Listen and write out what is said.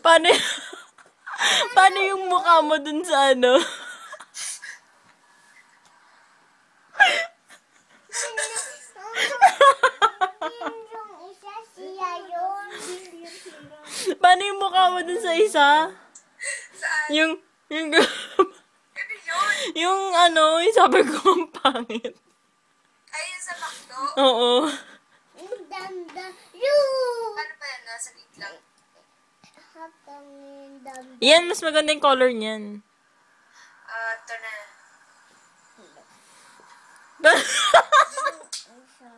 Paano, paano yung mukha mo dun sa ano? Yung isa siya yun. Paano yung mukha mo dun sa isa? Saan? Yung, Ano yun? yung ano, yung sabi ko ang pangit. Ayun sa McDo? Oo. Ang danda. Yun. Paano ba yan? Nasa gate lang. Hatang yung danda. Yan, mas maganda yung color niyan. Ito na. Isa.